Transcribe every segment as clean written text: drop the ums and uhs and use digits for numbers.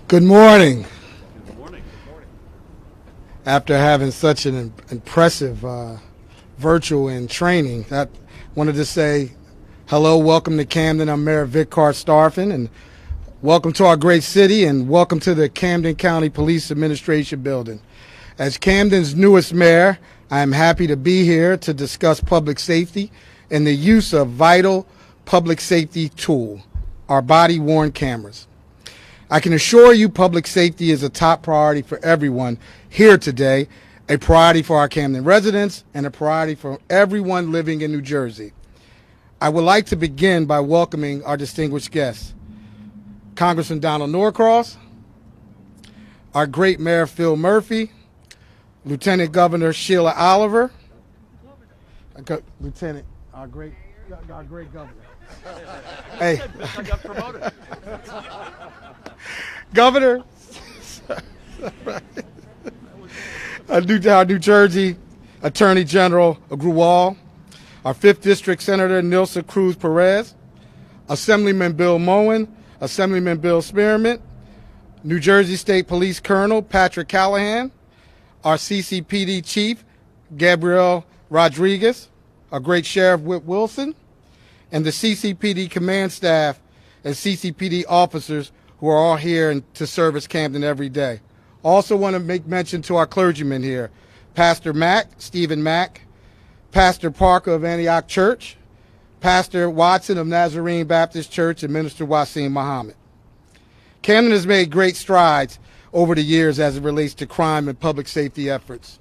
Good morning. Good morning. After having such an impressive virtual and training, I wanted to say hello, welcome to Camden. I'm Mayor Vic Starfin, and welcome to our great city, and welcome to the Camden County Police Administration Building. As Camden's newest mayor, I am happy to be here to discuss public safety and the use of vital public safety tool, our body-worn cameras. I can assure you public safety is a top priority for everyone here today, a priority for our Camden residents, and a priority for everyone living in New Jersey. I would like to begin by welcoming our distinguished guests, Congressman Donald Norcross, our great Mayor Phil Murphy, Lieutenant Governor Sheila Oliver, Lieutenant, our great governor. Hey. I got promoted. Governor, our New Jersey Attorney General Gruwal, our 5th District Senator Sen Cruz Perez, Assemblyman Bill Moen, Assemblyman Bill Spearmint, New Jersey State Police Colonel Patrick Callahan, our CCPD Chief Gabriel Rodriguez, our great Sheriff Whit Wilson, and the CCPD command staff and CCPD officers who are all here to service Camden every day. Also want to make mention to our clergymen here, Pastor Mack, Stephen Mack, Pastor Parker of Antioch Church, Pastor Watson of Nazarene Baptist Church, and Minister Wasim Muhammad. Camden has made great strides over the years as it relates to crime and public safety efforts.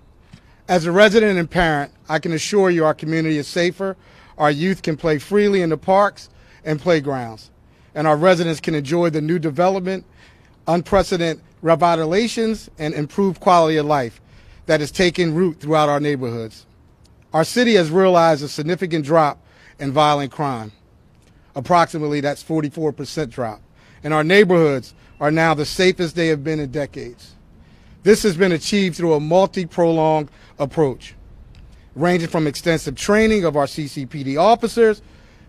As a resident and parent, I can assure you our community is safer, our youth can play freely in the parks and playgrounds, and our residents can enjoy the new development, unprecedented revitalizations, and improved quality of life that is taking root throughout our neighborhoods. Our city has realized a significant drop in violent crime. Approximately, that's 44% drop. And our neighborhoods are now the safest they have been in decades. This has been achieved through a multi-pronged approach, ranging from extensive training of our CCPD officers,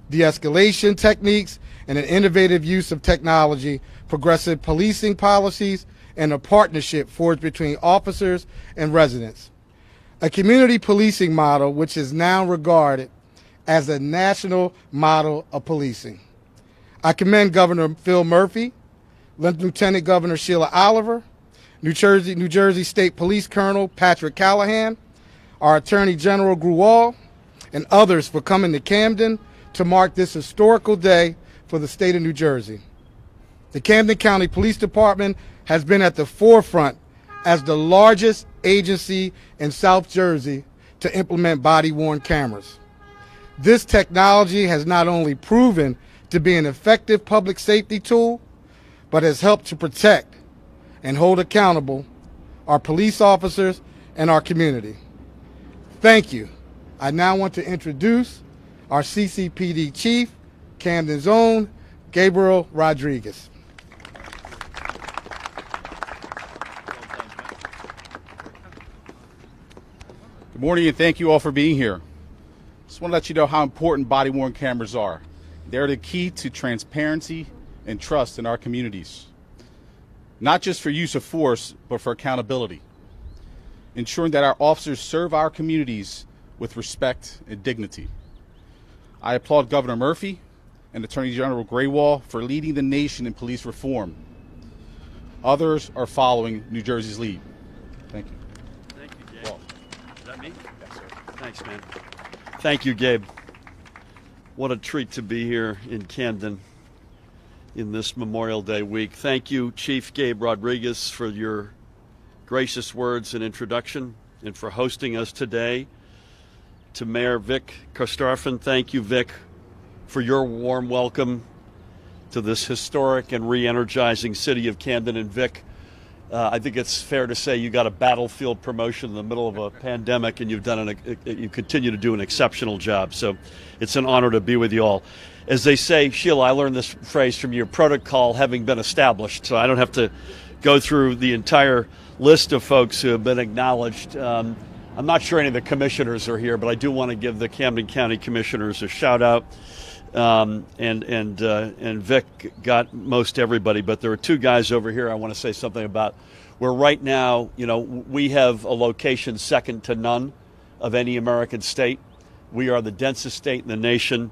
de-escalation techniques, and an innovative use of technology, progressive policing policies, and a partnership forged between officers and residents. A community policing model which is now regarded as a national model of policing. I commend Governor Phil Murphy, Lieutenant Governor Sheila Oliver, New Jersey State Police Colonel Patrick Callahan, our Attorney General Gruwal, and others for coming to Camden to mark this historical day for the state of New Jersey. The Camden County Police Department has been at the forefront as the largest agency in South Jersey to implement body-worn cameras. This technology has not only proven to be an effective public safety tool, but has helped to protect and hold accountable our police officers and our community. Thank you. I now want to introduce our CCPD Chief, Camden's own, Gabriel Rodriguez. Good morning, and thank you all for being here. Just want to let you know how important body-worn cameras are. They're the key to transparency and trust in our communities, not just for use of force, but for accountability, ensuring that our officers serve our communities with respect and dignity. I applaud Governor Murphy and Attorney General Gruwal for leading the nation in police reform. Others are following New Jersey's lead. Thank you. Thank you, Gabe. Is that me? Yes, sir. Thanks, man. Thank you, Gabe. What a treat to be here in Camden in this Memorial Day week. Thank you, Chief Gabe Rodriguez, for your gracious words and introduction and for hosting us today. To Mayor Vic Starfin, thank you, Vic, for your warm welcome to this historic and re-energizing city of Camden. And Vic, I think it's fair to say you got a battlefield promotion in the middle of a pandemic, and you continue to do an exceptional job. So it's an honor to be with you all. As they say, Sheila, I learned this phrase from your protocol having been established, so I don't have to go through the entire list of folks who have been acknowledged. I'm not sure any of the commissioners are here, but I do want to give the Camden County commissioners a shout out. and Vic got most everybody. But there are two guys over here I want to say something about. Where right now, we have a location second to none of any American state. We are the densest state in the nation,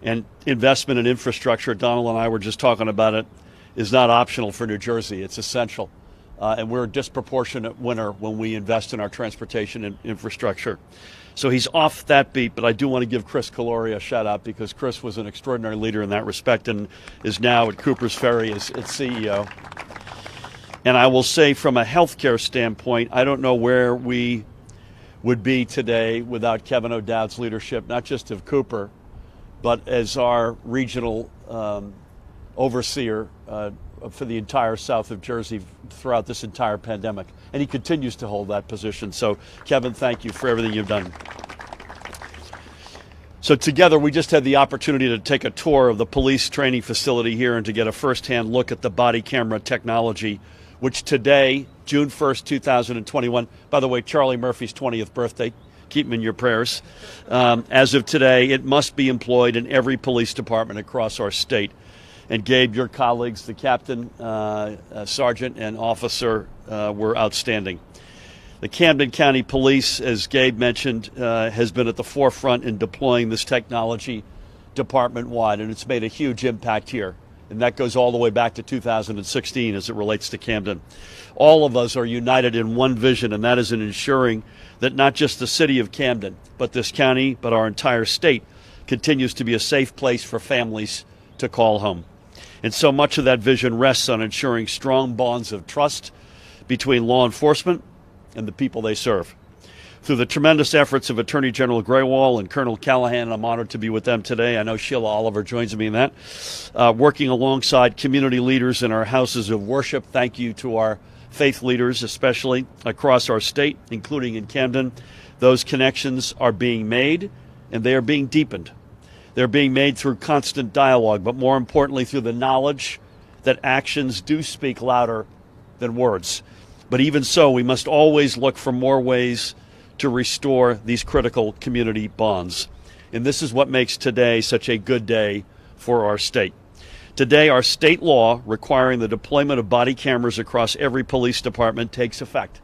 and investment in infrastructure, Donald and I were just talking about it, is not optional for New Jersey. It's essential. And we're a disproportionate winner when we invest in our transportation and infrastructure. So he's off that beat, but I do want to give Chris Calori a shout out because Chris was an extraordinary leader in that respect and is now at Cooper's Ferry as its CEO. And I will say from a healthcare standpoint, I don't know where we would be today without Kevin O'Dowd's leadership, not just of Cooper, but as our regional overseer for the entire south of Jersey throughout this entire pandemic. And he continues to hold that position. So, Kevin, thank you for everything you've done. So together, we just had the opportunity to take a tour of the police training facility here and to get a firsthand look at the body camera technology, which today, June 1st, 2021, by the way, Charlie Murphy's 20th birthday, keep him in your prayers. As of today, it must be employed in every police department across our state. And Gabe, your colleagues, the captain, sergeant, and officer were outstanding. The Camden County Police, as Gabe mentioned, has been at the forefront in deploying this technology department-wide, and it's made a huge impact here. And that goes all the way back to 2016 as it relates to Camden. All of us are united in one vision, and that is in ensuring that not just the city of Camden, but this county, but our entire state continues to be a safe place for families to call home. And so much of that vision rests on ensuring strong bonds of trust between law enforcement and the people they serve. Through the tremendous efforts of Attorney General Graywall and Colonel Callahan, I'm honored to be with them today. I know Sheila Oliver joins me in that. Working alongside community leaders in our houses of worship, thank you to our faith leaders, especially across our state, including in Camden. Those connections are being made, and they are being deepened. They're being made through constant dialogue, but more importantly, through the knowledge that actions do speak louder than words. But even so, we must always look for more ways to restore these critical community bonds. And this is what makes today such a good day for our state. Today, our state law requiring the deployment of body cameras across every police department takes effect.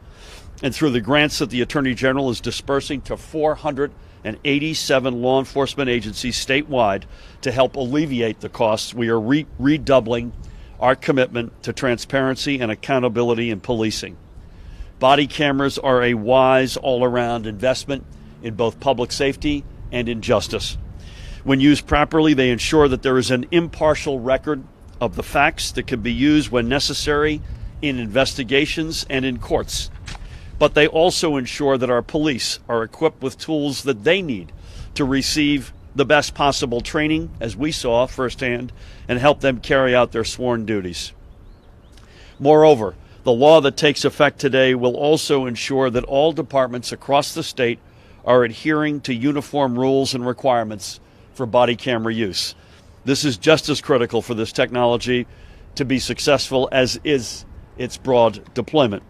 And through the grants that the Attorney General is dispersing to 487 law enforcement agencies statewide to help alleviate the costs, we are redoubling our commitment to transparency and accountability in policing. Body cameras are a wise all-around investment in both public safety and in justice. When used properly, they ensure that there is an impartial record of the facts that can be used when necessary in investigations and in courts. But they also ensure that our police are equipped with tools that they need to receive the best possible training, as we saw firsthand, and help them carry out their sworn duties. Moreover, the law that takes effect today will also ensure that all departments across the state are adhering to uniform rules and requirements for body camera use. This is just as critical for this technology to be successful as is its broad deployment.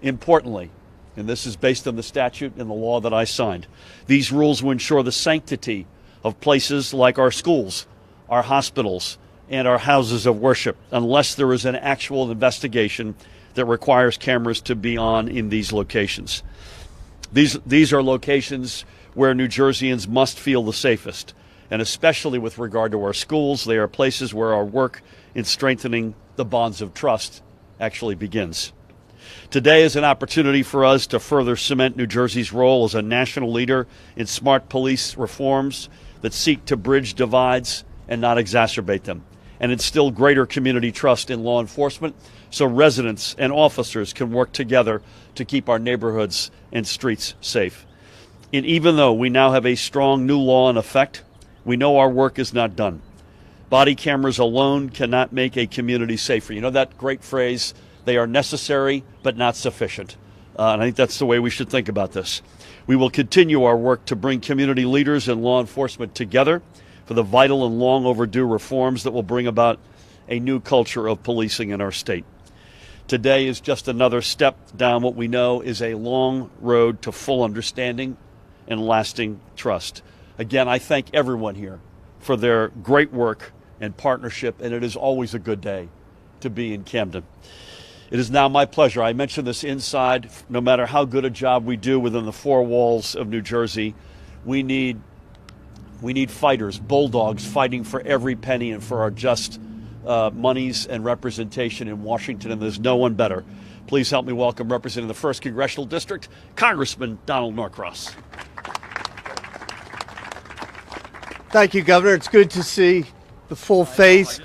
Importantly, and this is based on the statute and the law that I signed, these rules will ensure the sanctity of places like our schools, our hospitals, and our houses of worship, unless there is an actual investigation that requires cameras to be on in these locations. These are locations where New Jerseyans must feel the safest, and especially with regard to our schools, they are places where our work in strengthening the bonds of trust actually begins. Today is an opportunity for us to further cement New Jersey's role as a national leader in smart police reforms that seek to bridge divides and not exacerbate them, and instill greater community trust in law enforcement so residents and officers can work together to keep our neighborhoods and streets safe. And even though we now have a strong new law in effect, we know our work is not done. Body cameras alone cannot make a community safer. You know that great phrase, they are necessary but not sufficient. And I think that's the way we should think about this. We will continue our work to bring community leaders and law enforcement together for the vital and long overdue reforms that will bring about a new culture of policing in our state. Today is just another step down what we know is a long road to full understanding and lasting trust. Again, I thank everyone here for their great work and partnership, and it is always a good day to be in Camden. It is now my pleasure. I mentioned this inside. No matter how good a job we do within the four walls of New Jersey, we need fighters, bulldogs fighting for every penny and for our just monies and representation in Washington, and there's no one better. Please help me welcome, representing the 1st Congressional District, Congressman Donald Norcross. Thank you, Governor. It's good to see the full face.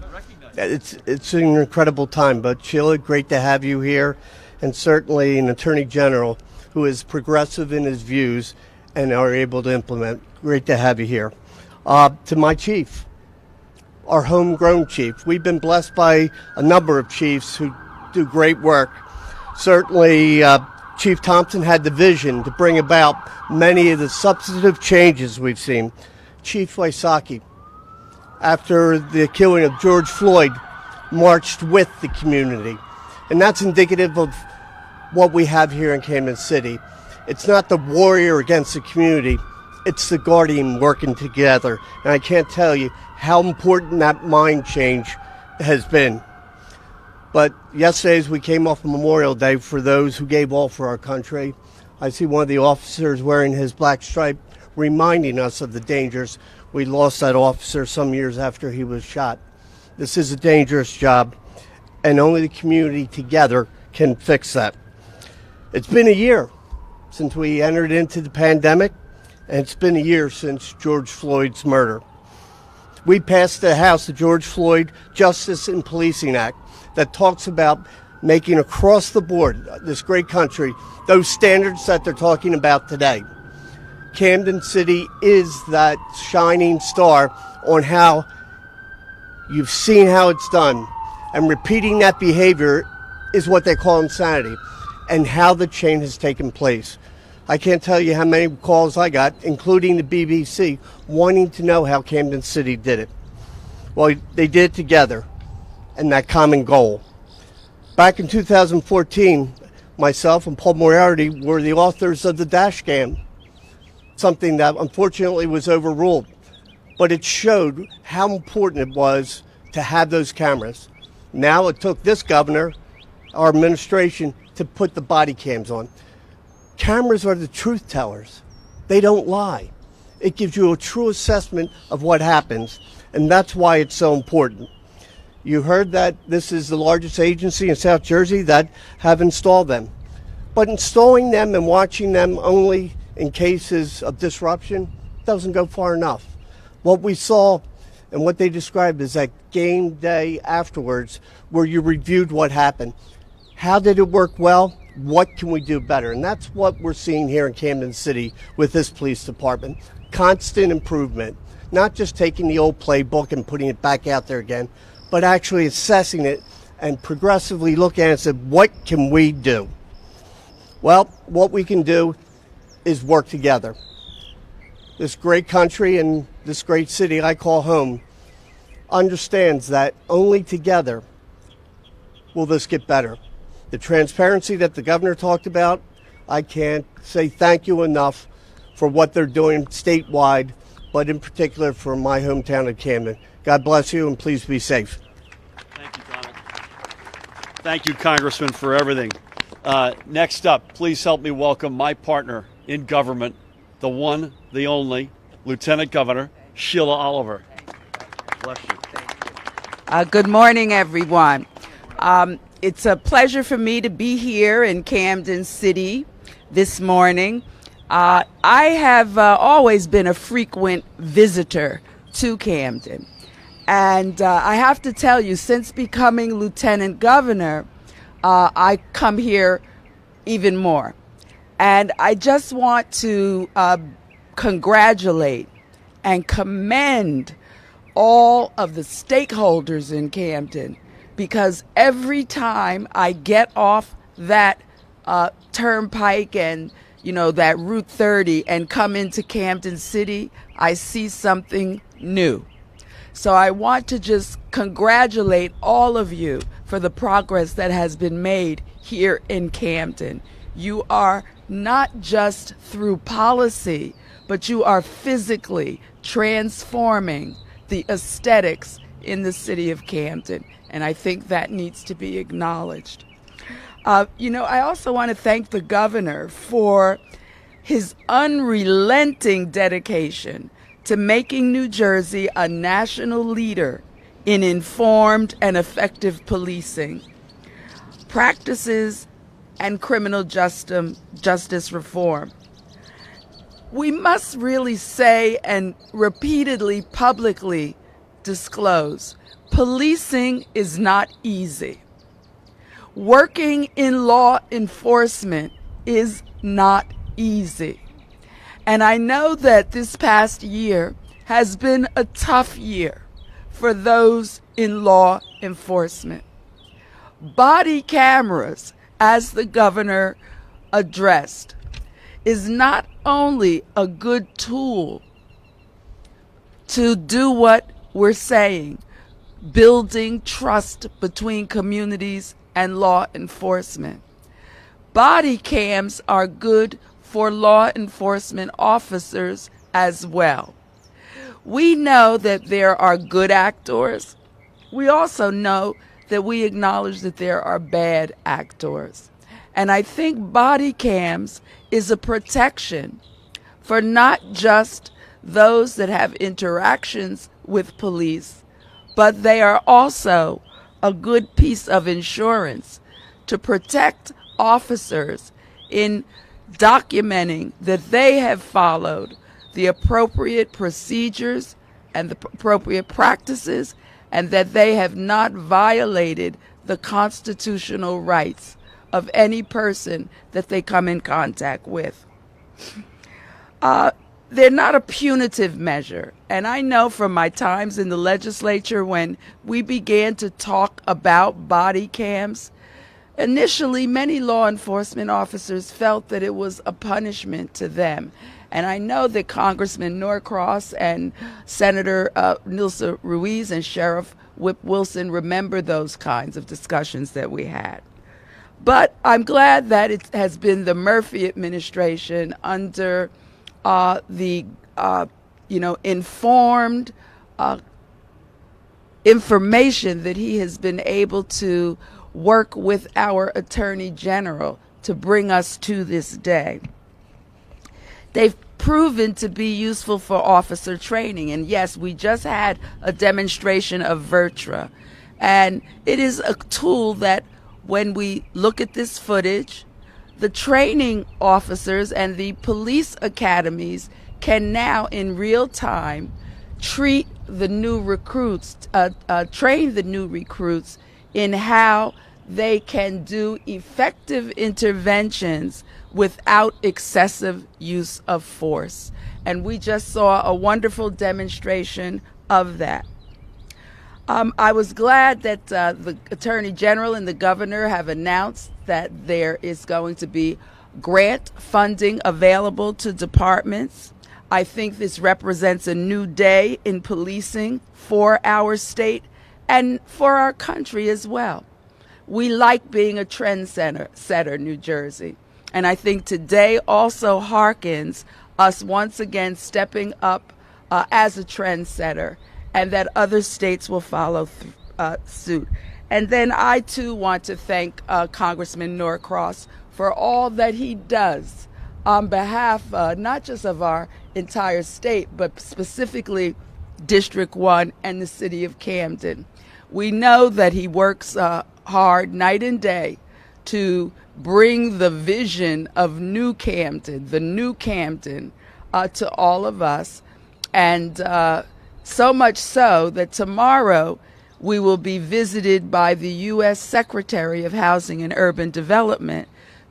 It's an incredible time, but Sheila, great to have you here, and certainly an Attorney General who is progressive in his views and are able to implement. Great to have you here. To my chief, our homegrown chief. We've been blessed by a number of chiefs who do great work. Certainly, Chief Thompson had the vision to bring about many of the substantive changes we've seen. Chief Wysocki, after the killing of George Floyd, marched with the community. And that's indicative of what we have here in Camden City. It's not the warrior against the community, it's the guardian working together. And I can't tell you how important that mind change has been. But yesterday, as we came off Memorial Day, for those who gave all for our country, I see one of the officers wearing his black stripe, reminding us of the dangers. We lost that officer some years after he was shot. This is a dangerous job, and only the community together can fix that. It's been a year since we entered into the pandemic, and it's been a year since George Floyd's murder. We passed the House the George Floyd Justice and Policing Act that talks about making across the board, this great country, those standards that they're talking about today. Camden City is that shining star on how you've seen how it's done. And repeating that behavior is what they call insanity, and how the chain has taken place. I can't tell you how many calls I got, including the BBC, wanting to know how Camden City did it. Well, they did it together, and that common goal. Back in 2014, myself and Paul Moriarty were the authors of the dash cam, something that unfortunately was overruled. But it showed how important it was to have those cameras. Now it took this governor, our administration, to put the body cams on. Cameras are the truth tellers. They don't lie. It gives you a true assessment of what happens, and that's why it's so important. You heard that this is the largest agency in South Jersey that have installed them. But installing them and watching them only in cases of disruption doesn't go far enough. What we saw and what they described is that game day afterwards, where you reviewed what happened. How did it work well? What can we do better? And that's what we're seeing here in Camden City with this police department. Constant improvement, not just taking the old playbook and putting it back out there again, but actually assessing it and progressively looking at it and saying, what can we do? Well, what we can do is work together. This great country and this great city I call home understands that only together will this get better. The transparency that the governor talked about, I can't say thank you enough for what they're doing statewide, but in particular for my hometown of Camden. God bless you, and please be safe. Thank you, Donald. Thank you, Congressman, for everything. Next up, please help me welcome my partner in government, the one, the only, Lieutenant Governor Sheila Oliver. Bless you. Good morning, everyone. It's a pleasure for me to be here in Camden City this morning. I have always been a frequent visitor to Camden. And I have to tell you, since becoming Lieutenant Governor, I come here even more. And I just want to congratulate and commend all of the stakeholders in Camden, because every time I get off that turnpike and, you know, that Route 30 and come into Camden City, I see something new. So I want to just congratulate all of you for the progress that has been made here in Camden. You are not just through policy, but you are physically transforming the aesthetics in the city of Camden, and I think that needs to be acknowledged. I also want to thank the governor for his unrelenting dedication to making New Jersey a national leader in informed and effective policing practices and criminal justice reform. We must really say and repeatedly publicly disclose, policing is not easy. Working in law enforcement is not easy. And I know that this past year has been a tough year for those in law enforcement. Body cameras, as the governor addressed, is not only a good tool to do what we're saying, building trust between communities and law enforcement. Body cams are good for law enforcement officers as well. We know that there are good actors. We also know that we acknowledge that there are bad actors. And I think body cams is a protection for not just those that have interactions with police, but they are also a good piece of insurance to protect officers in documenting that they have followed the appropriate procedures and the appropriate practices, and that they have not violated the constitutional rights of any person that they come in contact with. They're not a punitive measure. And I know from my times in the legislature when we began to talk about body cams, initially many law enforcement officers felt that it was a punishment to them. And I know that Congressman Norcross and Senator Nilsa Ruiz and Sheriff Whip Wilson remember those kinds of discussions that we had. But I'm glad that it has been the Murphy administration under the informed information that he has been able to work with our Attorney General to bring us to this day. They've proven to be useful for officer training. And yes, we just had a demonstration of VirTra. And it is a tool that when we look at this footage, the training officers and the police academies can now in real time treat the new recruits, train the new recruits in how they can do effective interventions without excessive use of force. And we just saw a wonderful demonstration of that. I was glad that the Attorney General and the Governor have announced that there is going to be grant funding available to departments. I think this represents a new day in policing for our state and for our country as well. We like being a trendsetter, New Jersey. And I think today also harkens us once again stepping up as a trendsetter, and that other states will follow suit. And then I too want to thank Congressman Norcross for all that he does on behalf not just of our entire state, but specifically District 1 and the city of Camden. We know that he works hard night and day to bring the vision of New Camden, the new Camden, to all of us. And so much so that tomorrow we will be visited by the U.S. Secretary of Housing and Urban Development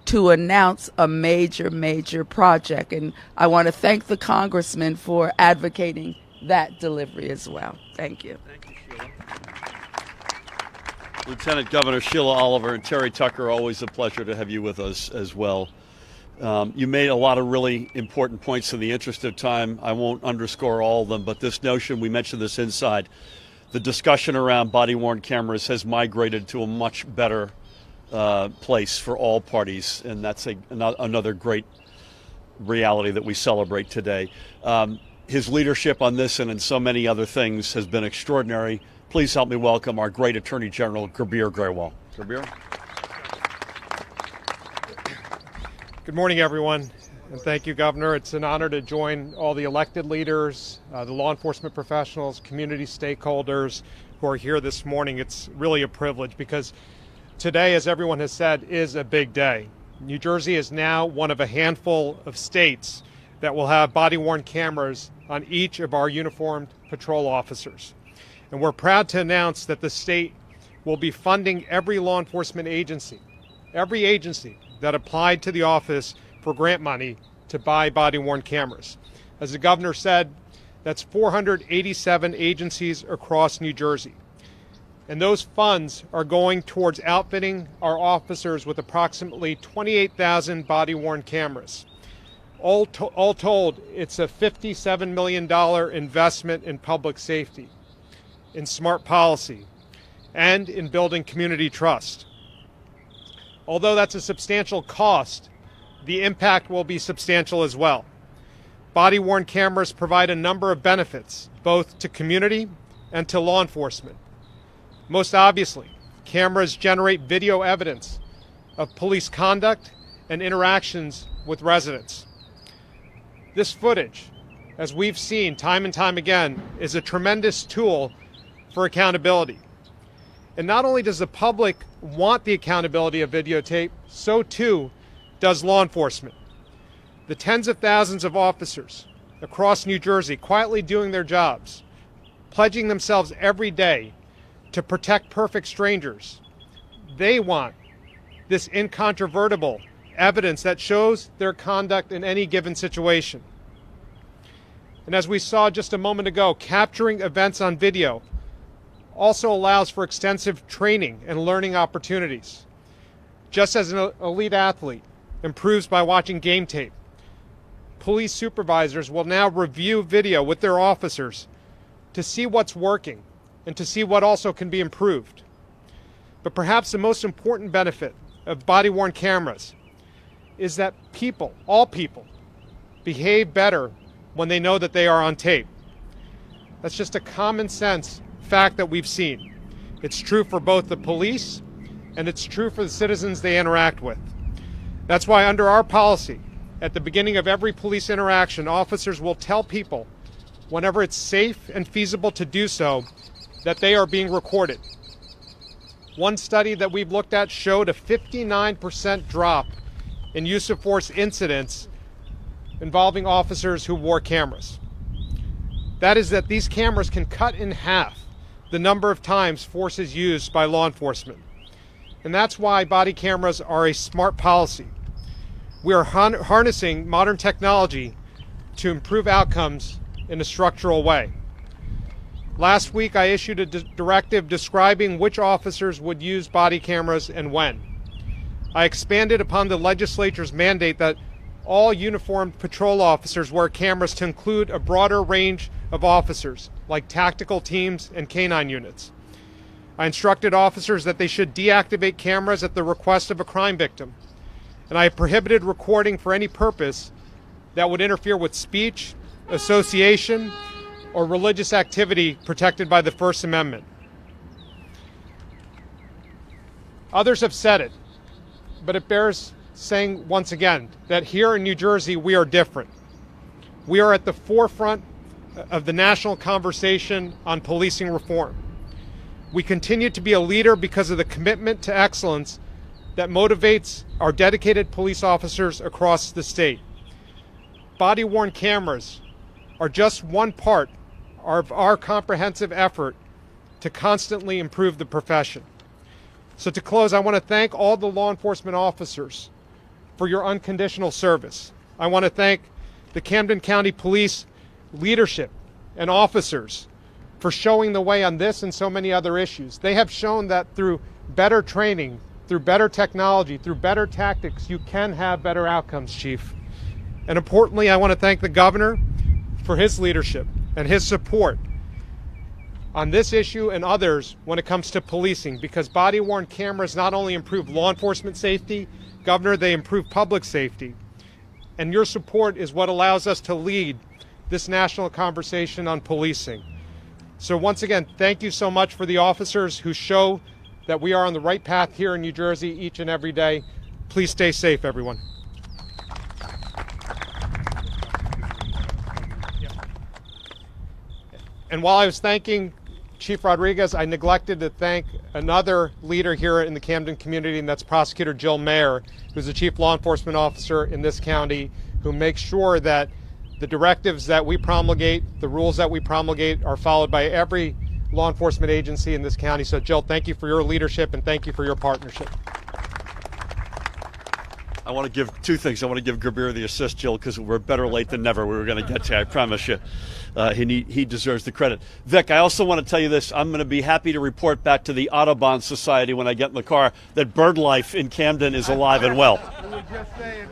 to announce a major, major project. And I want to thank the congressman for advocating that delivery as well. Thank you. Thank you, Sheila. Lieutenant Governor Sheila Oliver and Terry Tucker, always a pleasure to have you with us as well. You made a lot of really important points. In the interest of time, I won't underscore all of them, but this notion, we mentioned this inside, the discussion around body-worn cameras has migrated to a much better place for all parties, and that's another great reality that we celebrate today. His leadership on this and in so many other things has been extraordinary. Please help me welcome our great Attorney General, Gurbir Grewal. Gurbir. Good morning, everyone, and thank you, Governor. It's an honor to join all the elected leaders, the law enforcement professionals, community stakeholders who are here this morning. It's really a privilege because today, as everyone has said, is a big day. New Jersey is now one of a handful of states that will have body-worn cameras on each of our uniformed patrol officers. And we're proud to announce that the state will be funding every law enforcement agency that applied to the office for grant money to buy body-worn cameras. As the governor said, that's 487 agencies across New Jersey. And those funds are going towards outfitting our officers with approximately 28,000 body-worn cameras. All told, it's a $57 million investment in public safety, in smart policy, and in building community trust. Although that's a substantial cost, the impact will be substantial as well. Body-worn cameras provide a number of benefits, both to community and to law enforcement. Most obviously, cameras generate video evidence of police conduct and interactions with residents. This footage, as we've seen time and time again, is a tremendous tool for accountability. And not only does the public want the accountability of videotape, so too does law enforcement. The tens of thousands of officers across New Jersey quietly doing their jobs, pledging themselves every day to protect perfect strangers. They want this incontrovertible evidence that shows their conduct in any given situation. And as we saw just a moment ago, capturing events on video also allows for extensive training and learning opportunities. Just as an elite athlete improves by watching game tape, police supervisors will now review video with their officers to see what's working and to see what also can be improved. But perhaps the most important benefit of body-worn cameras is that people, all people, behave better when they know that they are on tape. That's just a common sense fact that we've seen. It's true for both the police and it's true for the citizens they interact with. That's why under our policy, at the beginning of every police interaction, officers will tell people, whenever it's safe and feasible to do so, that they are being recorded. One study that we've looked at showed a 59% drop in use of force incidents involving officers who wore cameras. That is that these cameras can cut in half the number of times force is used by law enforcement. And that's why body cameras are a smart policy. We are harnessing modern technology to improve outcomes in a structural way. Last week, I issued a directive describing which officers would use body cameras and when. I expanded upon the legislature's mandate that all uniformed patrol officers wear cameras to include a broader range of officers, like tactical teams and canine units. I instructed officers that they should deactivate cameras at the request of a crime victim. And I prohibited recording for any purpose that would interfere with speech, association, or religious activity protected by the First Amendment. Others have said it, but it bears saying once again that here in New Jersey we are different. We are at the forefront of the national conversation on policing reform. We continue to be a leader because of the commitment to excellence that motivates our dedicated police officers across the state. Body-worn cameras are just one part of our comprehensive effort to constantly improve the profession. So to close, I want to thank all the law enforcement officers for your unconditional service. I want to thank the Camden County Police leadership and officers for showing the way on this and so many other issues. They have shown that through better training, through better technology, through better tactics, you can have better outcomes, Chief. And importantly, I want to thank the governor for his leadership and his support on this issue and others when it comes to policing, because body-worn cameras not only improve law enforcement safety, Governor, they improve public safety. And your support is what allows us to lead this national conversation on policing. So once again, thank you so much for the officers who show that we are on the right path here in New Jersey each and every day. Please stay safe, everyone. And while I was thanking Chief Rodriguez, I neglected to thank another leader here in the Camden community, and that's Prosecutor Jill Mayer, who's the Chief Law Enforcement Officer in this county, who makes sure that the directives that we promulgate, the rules that we promulgate, are followed by every law enforcement agency in this county. So Jill, thank you for your leadership and thank you for your partnership. I want to give two things. I want to give Gabir the assist, Jill, because we're better late than never. We were going to get to, I promise you. He deserves the credit. Vic, I also want to tell you this. I'm going to be happy to report back to the Audubon Society when I get in the car that bird life in Camden is alive and well.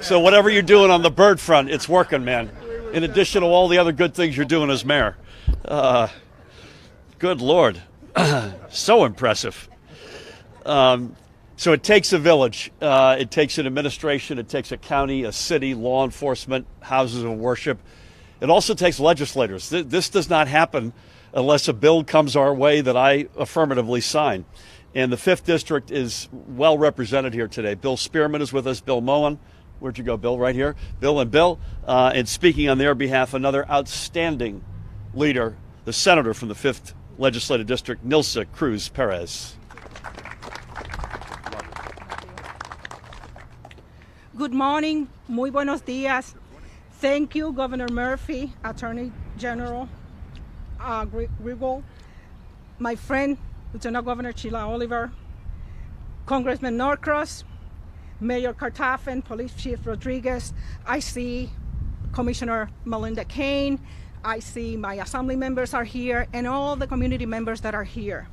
So whatever you're doing on the bird front, it's working, man. In addition to all the other good things you're doing as mayor. Good Lord. So impressive. So it takes a village. It takes an administration. It takes a county, a city, law enforcement, houses of worship. It also takes legislators. This does not happen unless a bill comes our way that I affirmatively sign. And the 5th District is well represented here today. Bill Spearman is with us, Bill Moen. Where'd you go, Bill? Right here. Bill and Bill. And speaking on their behalf, another outstanding leader, the senator from the 5th Legislative District, Nilsa Cruz Perez. Good morning, muy buenos días. Thank you, Governor Murphy, Attorney General Grigol, my friend, Lieutenant Governor Sheila Oliver, Congressman Norcross, Mayor Kartafen, Police Chief Rodriguez. I see Commissioner Melinda Kane. I see my assembly members are here and all the community members that are here.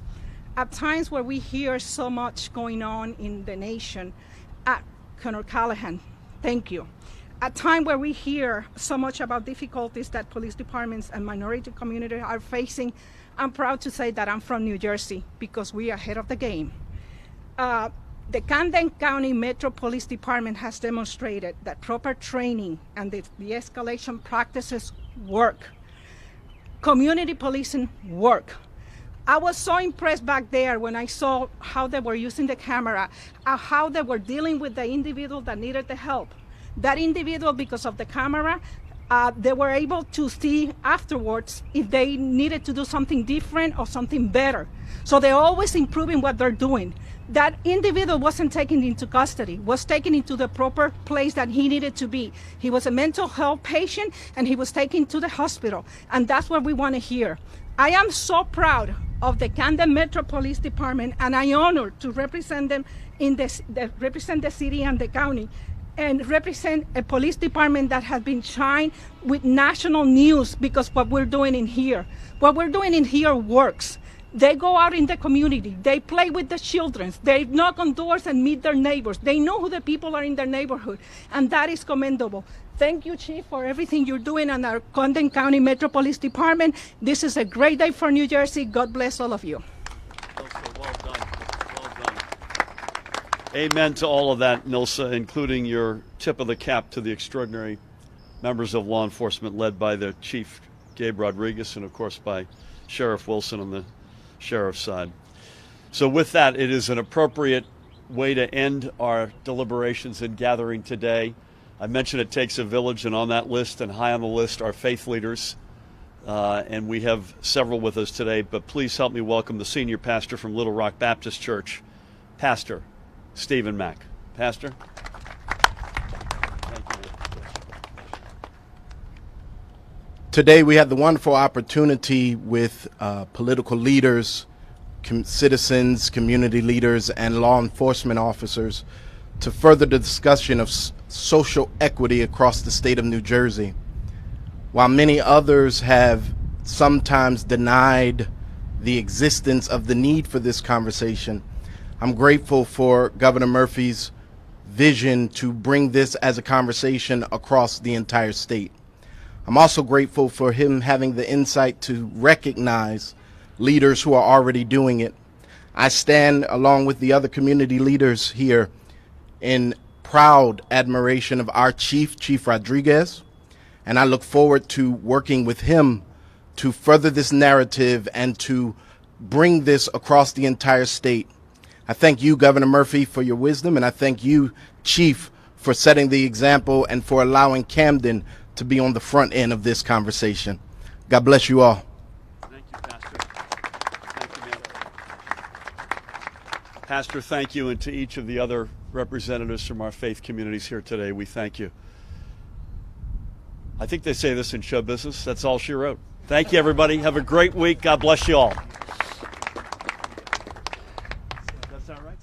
At times where we hear so much going on in the nation, Colonel Callahan, thank you. At time where we hear so much about difficulties that police departments and minority communities are facing, I'm proud to say that I'm from New Jersey because we are ahead of the game. The Camden County Metro Police Department has demonstrated that proper training and the de-escalation practices work. Community policing work. I was so impressed back there when I saw how they were using the camera, how they were dealing with the individual that needed the help. That individual, because of the camera, they were able to see afterwards if they needed to do something different or something better. So they're always improving what they're doing. That individual wasn't taken into custody, was taken into the proper place that he needed to be. He was a mental health patient and he was taken to the hospital. And that's what we want to hear. I am so proud of the Camden Metro Police Department, and I'm honored to represent them in this, represent the city and the county, and represent a police department that has been shined with national news because what we're doing in here. What we're doing in here works. They go out in the community, they play with the children, they knock on doors and meet their neighbors. They know who the people are in their neighborhood, and that is commendable. Thank you, Chief, for everything you're doing on our Camden County Metro Police Department. This is a great day for New Jersey. God bless all of you. Well done. Well done. Amen to all of that, Nilsa, including your tip of the cap to the extraordinary members of law enforcement led by the Chief Gabe Rodriguez and, of course, by Sheriff Wilson on the sheriff's side. So with that, it is an appropriate way to end our deliberations and gathering today. I mentioned it takes a village, and on that list and high on the list are faith leaders, and we have several with us today, but please help me welcome the senior pastor from Little Rock Baptist Church, Pastor Stephen Mack. Pastor. Thank you. Today we have the wonderful opportunity with political leaders, citizens, community leaders, and law enforcement officers to further the discussion of social equity across the state of New Jersey. While many others have sometimes denied the existence of the need for this conversation, I'm grateful for Governor Murphy's vision to bring this as a conversation across the entire state. I'm also grateful for him having the insight to recognize leaders who are already doing it. I stand along with the other community leaders here in proud admiration of our Chief Rodriguez, And I look forward to working with him to further this narrative and to bring this across the entire state. I thank you, Governor Murphy, for your wisdom, and I thank you, Chief, for setting the example and for allowing Camden to be on the front end of this conversation. God bless you all. Thank you, Pastor. Thank you, man. Pastor, thank you, and to each of the other representatives from our faith communities here today, we thank you. I think they say this in show business. That's all she wrote. Thank you, everybody. Have a great week. God bless you all. That's all right.